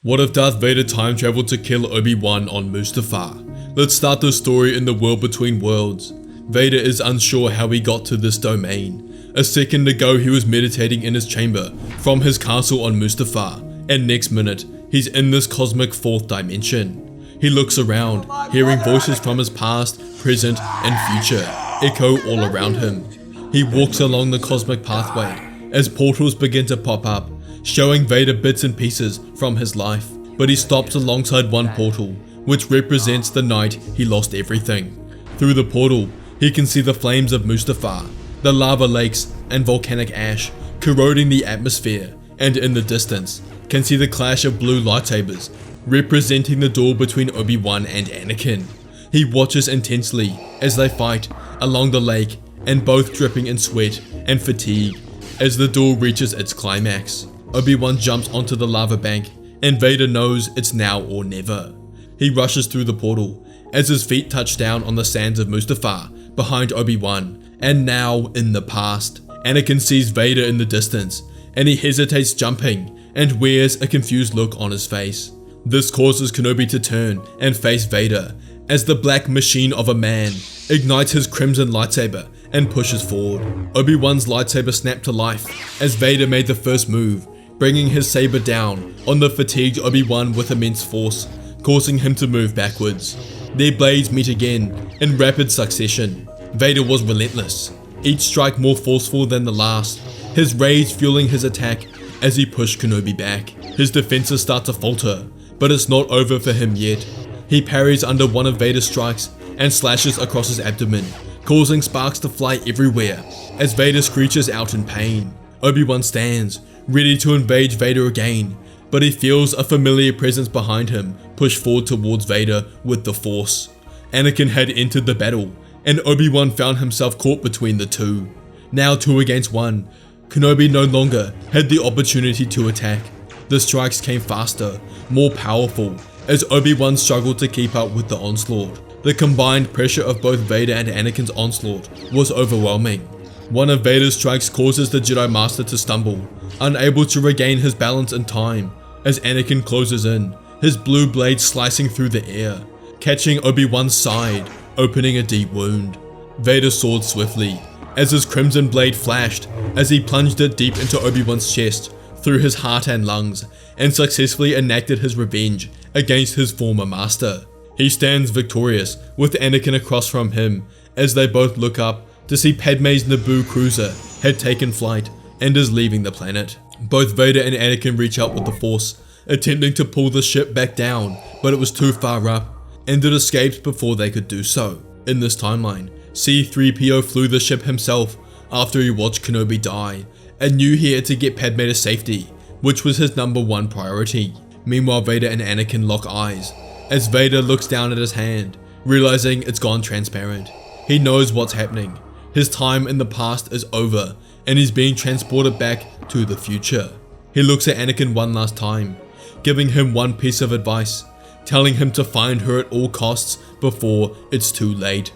What if Darth Vader time traveled to kill Obi Wan on Mustafar? Let's start the story in the world between worlds. Vader is unsure how he got to this domain. A second ago he was meditating in his chamber from his castle on Mustafar, and next minute he's in this cosmic fourth dimension. He looks around, hearing voices from his past, present and future echo all around him. He walks along the cosmic pathway as portals begin to pop up, showing Vader bits and pieces from his life, but he stops alongside one portal, which represents the night he lost everything. Through the portal, he can see the flames of Mustafar, the lava lakes and volcanic ash corroding the atmosphere, and in the distance, can see the clash of blue lightsabers, representing the duel between Obi Wan and Anakin. He watches intensely as they fight along the lake, and both dripping in sweat and fatigue as the duel reaches its climax. Obi Wan jumps onto the lava bank, and Vader knows it's now or never. He rushes through the portal as his feet touch down on the sands of Mustafar behind Obi Wan, and now in the past. Anakin sees Vader in the distance, and he hesitates jumping and wears a confused look on his face. This causes Kenobi to turn and face Vader as the black machine of a man ignites his crimson lightsaber and pushes forward. Obi Wan's lightsaber snapped to life as Vader made the first move, bringing his saber down on the fatigued Obi Wan with immense force, causing him to move backwards. Their blades meet again in rapid succession. Vader was relentless, each strike more forceful than the last, his rage fueling his attack as he pushed Kenobi back. His defenses start to falter, but it's not over for him yet. He parries under one of Vader's strikes and slashes across his abdomen, causing sparks to fly everywhere as Vader screeches out in pain. Obi-Wan stands, ready to invade Vader again, but he feels a familiar presence behind him push forward towards Vader with the Force. Anakin had entered the battle, and Obi-Wan found himself caught between the two. Now 2 against 1, Kenobi no longer had the opportunity to attack. The strikes came faster, more powerful, as Obi-Wan struggled to keep up with the onslaught. The combined pressure of both Vader and Anakin's onslaught was overwhelming. One of Vader's strikes causes the Jedi Master to stumble, unable to regain his balance in time, as Anakin closes in, his blue blade slicing through the air, catching Obi-Wan's side, opening a deep wound. Vader soared swiftly, as his crimson blade flashed as he plunged it deep into Obi-Wan's chest, through his heart and lungs, and successfully enacted his revenge against his former master. He stands victorious with Anakin across from him as they both look up to see Padme's Naboo cruiser had taken flight and is leaving the planet. Both Vader and Anakin reach out with the Force, attempting to pull the ship back down, but it was too far up, and it escaped before they could do so. In this timeline, C-3PO flew the ship himself after he watched Kenobi die, and knew he had to get Padme to safety, which was his #1 priority. Meanwhile, Vader and Anakin lock eyes, as Vader looks down at his hand, realizing it's gone transparent. He knows what's happening. His time in the past is over, and he's being transported back to the future. He looks at Anakin one last time, giving him one piece of advice, telling him to find her at all costs before it's too late.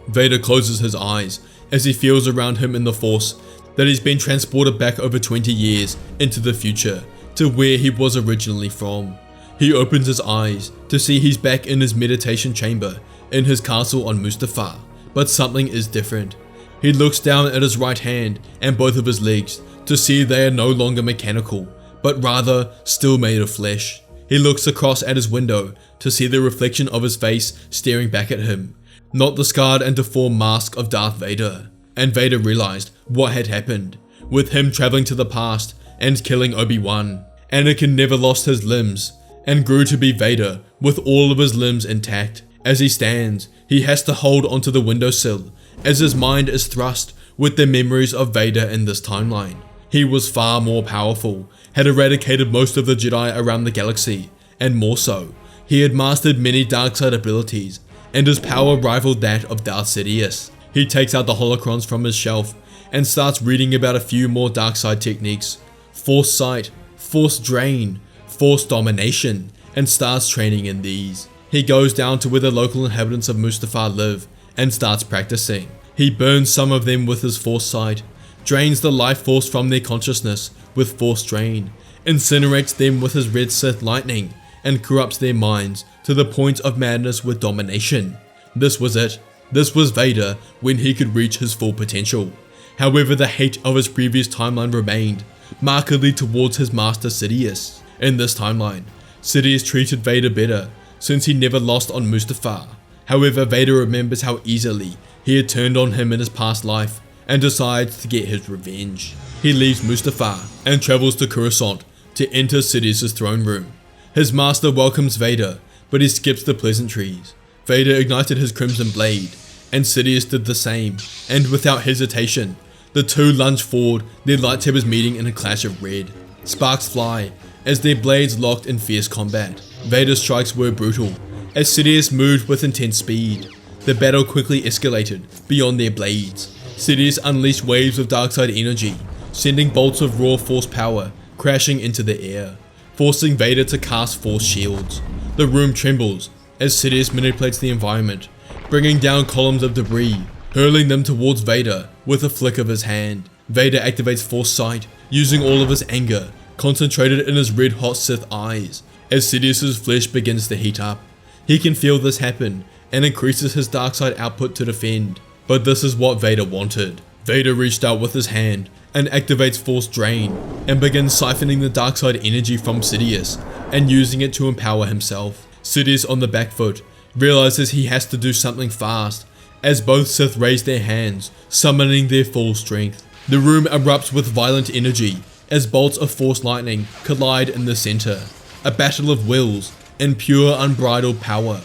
Vader closes his eyes as he feels around him in the Force that he's been transported back over 20 years into the future to where he was originally from. He opens his eyes to see he's back in his meditation chamber in his castle on Mustafar, but something is different. He looks down at his right hand and both of his legs to see they are no longer mechanical, but rather still made of flesh. He looks across at his window to see the reflection of his face staring back at him, not the scarred and deformed mask of Darth Vader. And Vader realized what had happened, with him traveling to the past and killing Obi-Wan. Anakin never lost his limbs, and grew to be Vader with all of his limbs intact. As he stands, he has to hold onto the windowsill, as his mind is thrust with the memories of Vader in this timeline. He was far more powerful, had eradicated most of the Jedi around the galaxy, and more so, he had mastered many dark side abilities, and his power rivaled that of Darth Sidious. He takes out the holocrons from his shelf and starts reading about a few more dark side techniques: Force Sight, Force Drain, Force Domination, and starts training in these. He goes down to where the local inhabitants of Mustafar live and starts practicing. He burns some of them with his Force Sight, drains the life force from their consciousness with Force Drain, incinerates them with his red Sith lightning, and corrupts their minds to the point of madness with domination. This was it. This was Vader when he could reach his full potential. However, the hate of his previous timeline remained, markedly towards his master Sidious. In this timeline, Sidious treated Vader better, since he never lost on Mustafar. However, Vader remembers how easily he had turned on him in his past life, and decides to get his revenge. He leaves Mustafar and travels to Coruscant to enter Sidious's throne room. His master welcomes Vader, but he skips the pleasantries. Vader ignited his crimson blade, and Sidious did the same, and without hesitation, the two lunge forward, their lightsabers meeting in a clash of red. Sparks fly as their blades locked in fierce combat. Vader's strikes were brutal, as Sidious moved with intense speed. The battle quickly escalated beyond their blades. Sidious unleashed waves of darkside energy, sending bolts of raw force power crashing into the air, forcing Vader to cast force shields. The room trembles as Sidious manipulates the environment, bringing down columns of debris, hurling them towards Vader with a flick of his hand. Vader activates Force Sight, using all of his anger concentrated in his red-hot Sith eyes. As Sidious's flesh begins to heat up, he can feel this happen and increases his darkside output to defend. But this is what Vader wanted. Vader reached out with his hand and activates Force Drain and begins siphoning the darkside energy from Sidious and using it to empower himself. Sidious, on the back foot, realizes he has to do something fast, as both Sith raise their hands, summoning their full strength. The room erupts with violent energy as bolts of Force lightning collide in the center. A battle of wills and pure unbridled power.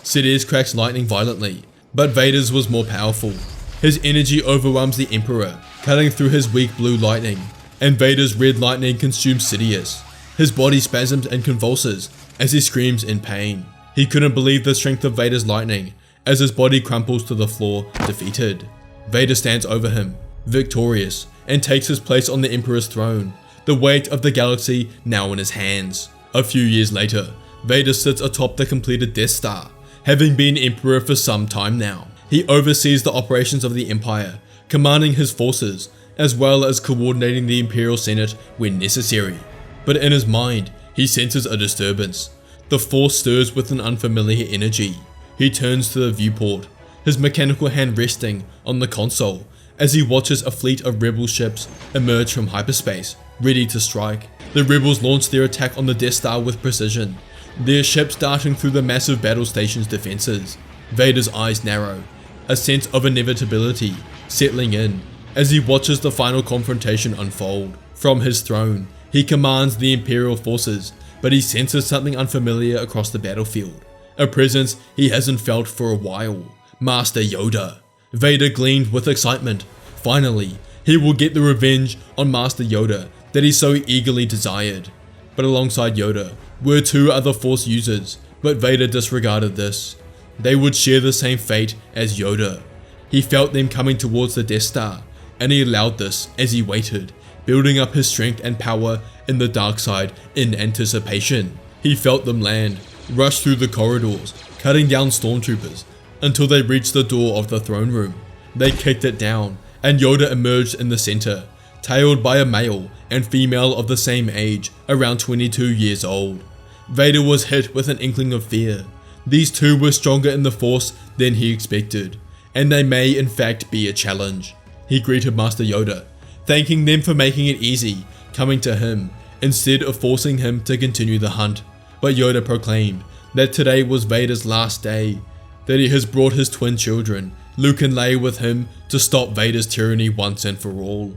Sidious cracks lightning violently, but Vader's was more powerful. His energy overwhelms the Emperor, cutting through his weak blue lightning, and Vader's red lightning consumes Sidious. His body spasms and convulses as he screams in pain. He couldn't believe the strength of Vader's lightning as his body crumples to the floor, defeated. Vader stands over him, victorious, and takes his place on the Emperor's throne, the weight of the galaxy now in his hands. A few years later, Vader sits atop the completed Death Star, having been Emperor for some time now. He oversees the operations of the Empire, commanding his forces, as well as coordinating the Imperial Senate when necessary. But in his mind, he senses a disturbance. The Force stirs with an unfamiliar energy. He turns to the viewport, his mechanical hand resting on the console, as he watches a fleet of rebel ships emerge from hyperspace, ready to strike. The rebels launch their attack on the Death Star with precision, their ships darting through the massive battle station's defenses. Vader's eyes narrow, a sense of inevitability settling in as he watches the final confrontation unfold. From his throne, he commands the Imperial forces, but he senses something unfamiliar across the battlefield, a presence he hasn't felt for a while. Master Yoda. Vader gleamed with excitement. Finally, he will get the revenge on Master Yoda that he so eagerly desired. But alongside Yoda were two other Force users, but Vader disregarded this. They would share the same fate as Yoda. He felt them coming towards the Death Star, and he allowed this as he waited, building up his strength and power in the dark side in anticipation. He felt them land, rush through the corridors, cutting down stormtroopers, until they reached the door of the throne room. They kicked it down, and Yoda emerged in the center, tailed by a male and female of the same age, around 22 years old. Vader was hit with an inkling of fear. These two were stronger in the Force than he expected, and they may in fact be a challenge. He greeted Master Yoda, thanking them for making it easy, coming to him, instead of forcing him to continue the hunt. But Yoda proclaimed that today was Vader's last day, that he has brought his twin children, Luke and Leia, with him to stop Vader's tyranny once and for all.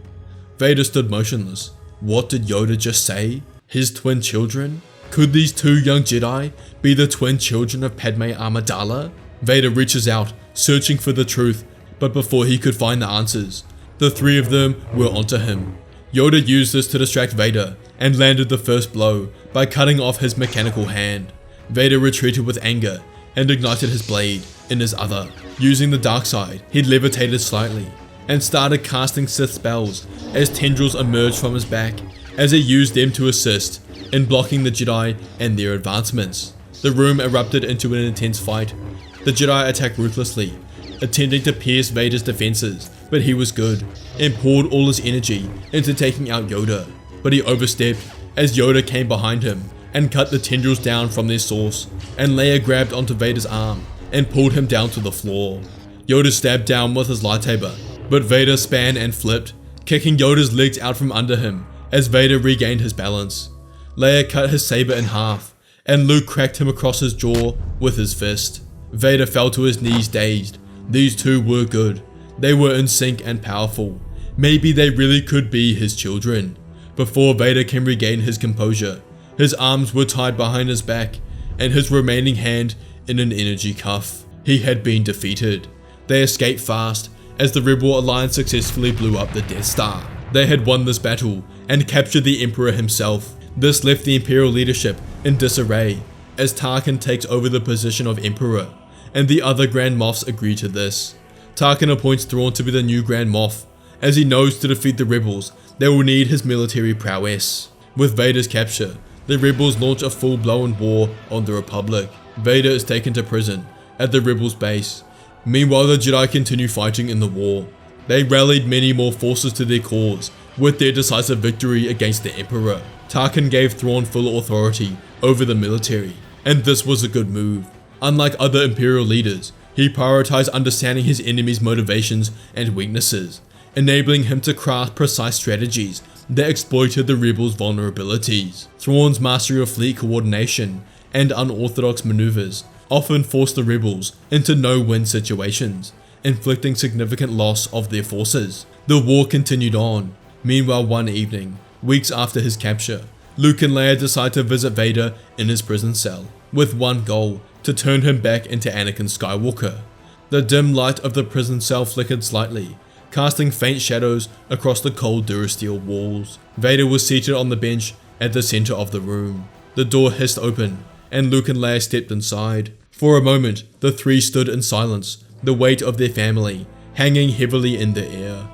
Vader stood motionless. What did Yoda just say? His twin children? Could these two young Jedi be the twin children of Padme Amidala? Vader reaches out, searching for the truth, but before he could find the answers, the three of them were onto him. Yoda used this to distract Vader and landed the first blow by cutting off his mechanical hand. Vader retreated with anger and ignited his blade in his other. Using the dark side, he levitated slightly and started casting Sith spells as tendrils emerged from his back, as he used them to assist in blocking the Jedi and their advancements. The room erupted into an intense fight. The Jedi attacked ruthlessly, attempting to pierce Vader's defenses, but he was good and poured all his energy into taking out Yoda. But he overstepped as Yoda came behind him and cut the tendrils down from their source, and Leia grabbed onto Vader's arm and pulled him down to the floor. Yoda stabbed down with his lightsaber, but Vader span and flipped, kicking Yoda's legs out from under him as Vader regained his balance. Leia cut his saber in half, and Luke cracked him across his jaw with his fist. Vader fell to his knees dazed. These two were good. They were in sync and powerful. Maybe they really could be his children. Before Vader can regain his composure, his arms were tied behind his back, and his remaining hand in an energy cuff. He had been defeated. They escaped fast as the Rebel Alliance successfully blew up the Death Star. They had won this battle and captured the Emperor himself. This left the Imperial leadership in disarray as Tarkin takes over the position of Emperor, and the other Grand Moffs agree to this. Tarkin appoints Thrawn to be the new Grand Moff, as he knows to defeat the rebels they will need his military prowess. With Vader's capture, the rebels launch a full-blown war on the Republic. Vader is taken to prison at the rebels' base. Meanwhile, the Jedi continue fighting in the war. They rallied many more forces to their cause with their decisive victory against the Emperor. Tarkin gave Thrawn full authority over the military, and this was a good move. Unlike other Imperial leaders, he prioritized understanding his enemy's motivations and weaknesses, enabling him to craft precise strategies that exploited the rebels' vulnerabilities. Thrawn's mastery of fleet coordination and unorthodox maneuvers often forced the rebels into no-win situations, inflicting significant loss of their forces. The war continued on. Meanwhile, one evening, weeks after his capture, Luke and Leia decide to visit Vader in his prison cell, with one goal: to turn him back into Anakin Skywalker. The dim light of the prison cell flickered slightly, casting faint shadows across the cold Durasteel walls. Vader was seated on the bench at the center of the room. The door hissed open, and Luke and Leia stepped inside. For a moment, the three stood in silence, the weight of their family hanging heavily in the air.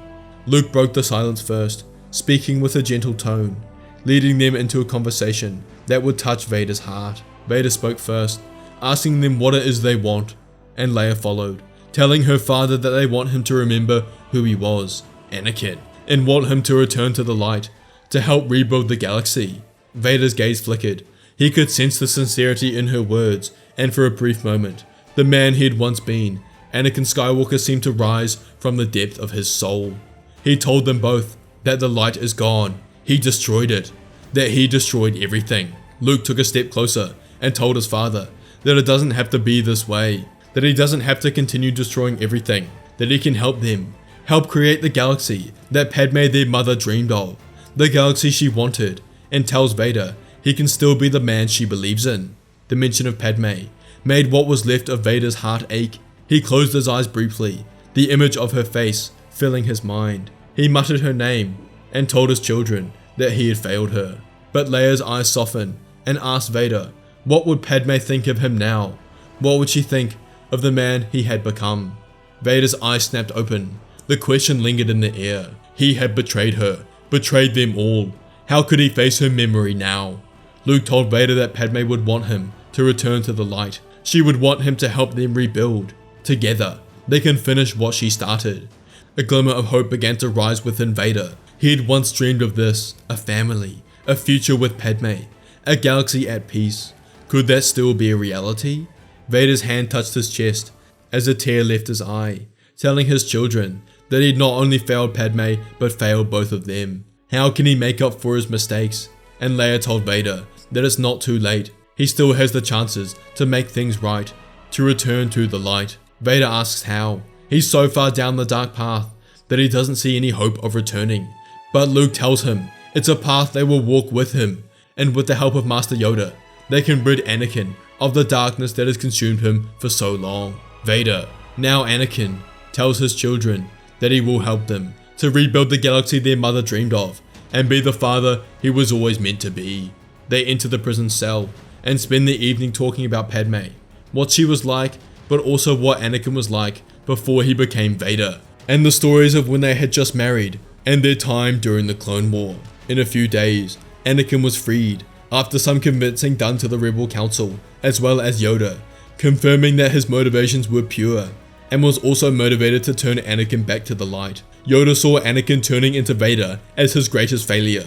Luke broke the silence first, speaking with a gentle tone, leading them into a conversation that would touch Vader's heart. Vader spoke first, asking them what it is they want, and Leia followed, telling her father that they want him to remember who he was, Anakin, and want him to return to the light to help rebuild the galaxy. Vader's gaze flickered. He could sense the sincerity in her words, and for a brief moment, the man he had once been, Anakin Skywalker, seemed to rise from the depth of his soul. He told them both that the light is gone. He destroyed it. That he destroyed everything. Luke took a step closer and told his father that it doesn't have to be this way, that he doesn't have to continue destroying everything, that he can help them, help create the galaxy that Padme, their mother, dreamed of, the galaxy she wanted, and tells Vader he can still be the man she believes in. The mention of Padme made what was left of Vader's heart ache. He closed his eyes briefly, the image of her face filling his mind. He muttered her name and told his children that he had failed her. But Leia's eyes softened and asked Vader, what would Padme think of him now? What would she think of the man he had become? Vader's eyes snapped open. The question lingered in the air. He had betrayed her, betrayed them all. How could he face her memory now? Luke told Vader that Padme would want him to return to the light. She would want him to help them rebuild. Together, they can finish what she started. A glimmer of hope began to rise within Vader. He had once dreamed of this, a family, a future with Padme, a galaxy at peace. Could that still be a reality? Vader's hand touched his chest as a tear left his eye, telling his children that he'd not only failed Padme, but failed both of them. How can he make up for his mistakes? And Leia told Vader that it's not too late. He still has the chances to make things right, to return to the light. Vader asks how. He's so far down the dark path that he doesn't see any hope of returning. But Luke tells him it's a path they will walk with him, and with the help of Master Yoda, they can rid Anakin of the darkness that has consumed him for so long. Vader, now Anakin, tells his children that he will help them to rebuild the galaxy their mother dreamed of, and be the father he was always meant to be. They enter the prison cell and spend the evening talking about Padme, what she was like, but also what Anakin was like before he became Vader, and the stories of when they had just married and their time during the Clone War. In a few days, Anakin was freed after some convincing done to the Rebel Council as well as Yoda, confirming that his motivations were pure, and was also motivated to turn Anakin back to the light. Yoda saw Anakin turning into Vader as his greatest failure,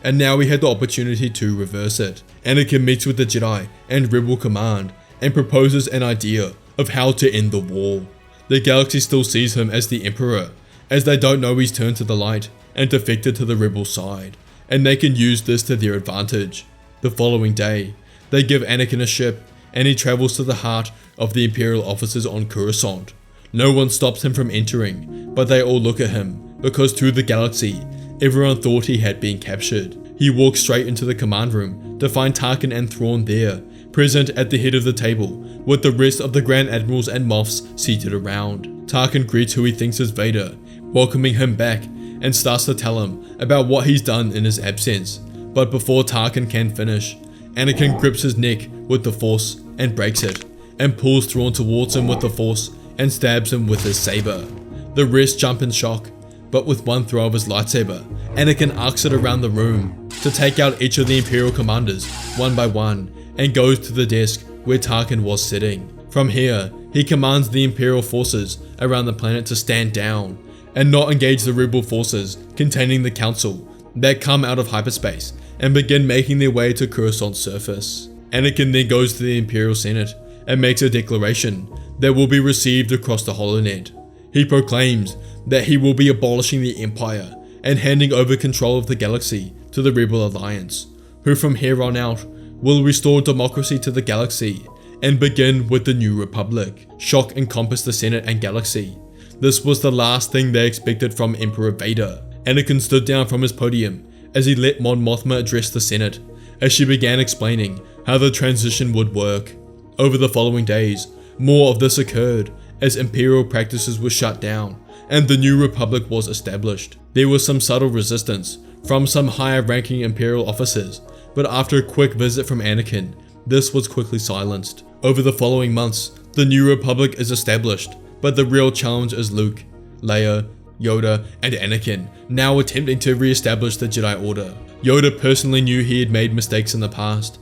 and now he had the opportunity to reverse it. Anakin meets with the Jedi and Rebel Command and proposes an idea of how to end the war. The galaxy still sees him as the Emperor, as they don't know he's turned to the light and defected to the Rebel side, and they can use this to their advantage. The following day, they give Anakin a ship and he travels to the heart of the Imperial officers on Coruscant. No one stops him from entering, but they all look at him because through the galaxy, everyone thought he had been captured. He walks straight into the command room to find Tarkin and Thrawn there, present at the head of the table, with the rest of the Grand Admirals and Moffs seated around. Tarkin greets who he thinks is Vader, welcoming him back, and starts to tell him about what he's done in his absence. But before Tarkin can finish, Anakin grips his neck with the Force and breaks it, and pulls Thrawn towards him with the Force and stabs him with his saber. The rest jump in shock, but with one throw of his lightsaber, Anakin arcs it around the room to take out each of the Imperial commanders one by one, and goes to the desk where Tarkin was sitting. From here, he commands the Imperial forces around the planet to stand down and not engage the Rebel forces containing the Council that come out of hyperspace and begin making their way to Coruscant's surface. Anakin then goes to the Imperial Senate and makes a declaration that will be received across the holonet. He proclaims that he will be abolishing the Empire and handing over control of the galaxy to the Rebel Alliance, who from here on out will restore democracy to the galaxy and begin with the New Republic. Shock encompassed the Senate and galaxy. This was the last thing they expected from Emperor Vader. Anakin stood down from his podium as he let Mon Mothma address the Senate, as she began explaining how the transition would work. Over the following days, more of this occurred as Imperial practices were shut down and the New Republic was established. There was some subtle resistance from some higher ranking Imperial officers, but after a quick visit from Anakin, this was quickly silenced. Over the following months, the New Republic is established, but the real challenge is Luke, Leia, Yoda, and Anakin, now attempting to re-establish the Jedi Order. Yoda personally knew he had made mistakes in the past.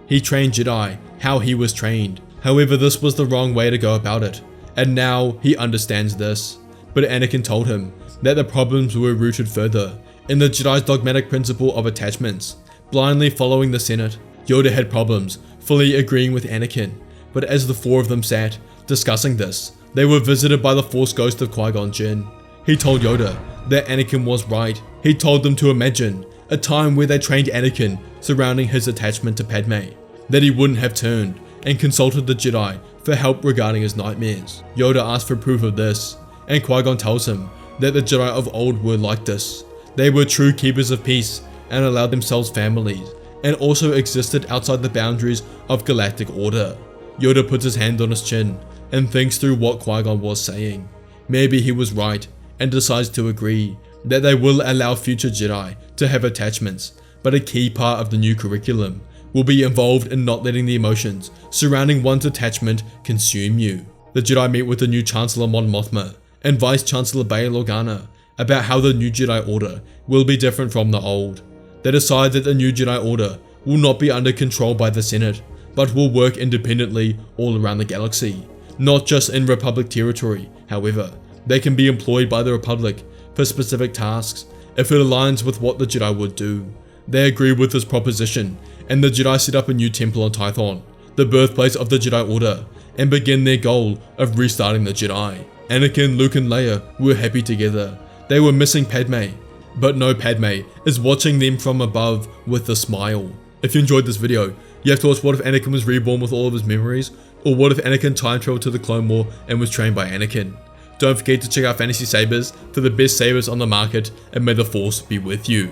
He trained Jedi how he was trained. However, this was the wrong way to go about it, and now he understands this. But Anakin told him that the problems were rooted further in the Jedi's dogmatic principle of attachments. Blindly following the Senate, Yoda had problems fully agreeing with Anakin, but as the four of them sat discussing this, they were visited by the Force ghost of Qui-Gon Jinn. He told Yoda that Anakin was right. He told them to imagine a time where they trained Anakin surrounding his attachment to Padme, that he wouldn't have turned and consulted the Jedi for help regarding his nightmares. Yoda asked for proof of this, and Qui-Gon tells him that the Jedi of old were like this. They were true keepers of peace and allowed themselves families, and also existed outside the boundaries of galactic order. Yoda puts his hand on his chin and thinks through what Qui-Gon was saying. Maybe he was right, and decides to agree that they will allow future Jedi to have attachments, but a key part of the new curriculum will be involved in not letting the emotions surrounding one's attachment consume you. The Jedi meet with the new Chancellor Mon Mothma and Vice Chancellor Bail Organa about how the new Jedi Order will be different from the old. They decide that the new Jedi Order will not be under control by the Senate, but will work independently all around the galaxy. Not just in Republic territory, however, they can be employed by the Republic for specific tasks if it aligns with what the Jedi would do. They agree with this proposition, and the Jedi set up a new temple on Tython, the birthplace of the Jedi Order, and begin their goal of restarting the Jedi. Anakin, Luke, and Leia were happy together. They were missing Padme, but no, Padme is watching them from above with a smile. If you enjoyed this video, you have thoughts: what if Anakin was reborn with all of his memories? Or what if Anakin time traveled to the Clone War and was trained by Anakin? Don't forget to check out Fantasy Sabers for the best sabers on the market, and may the Force be with you.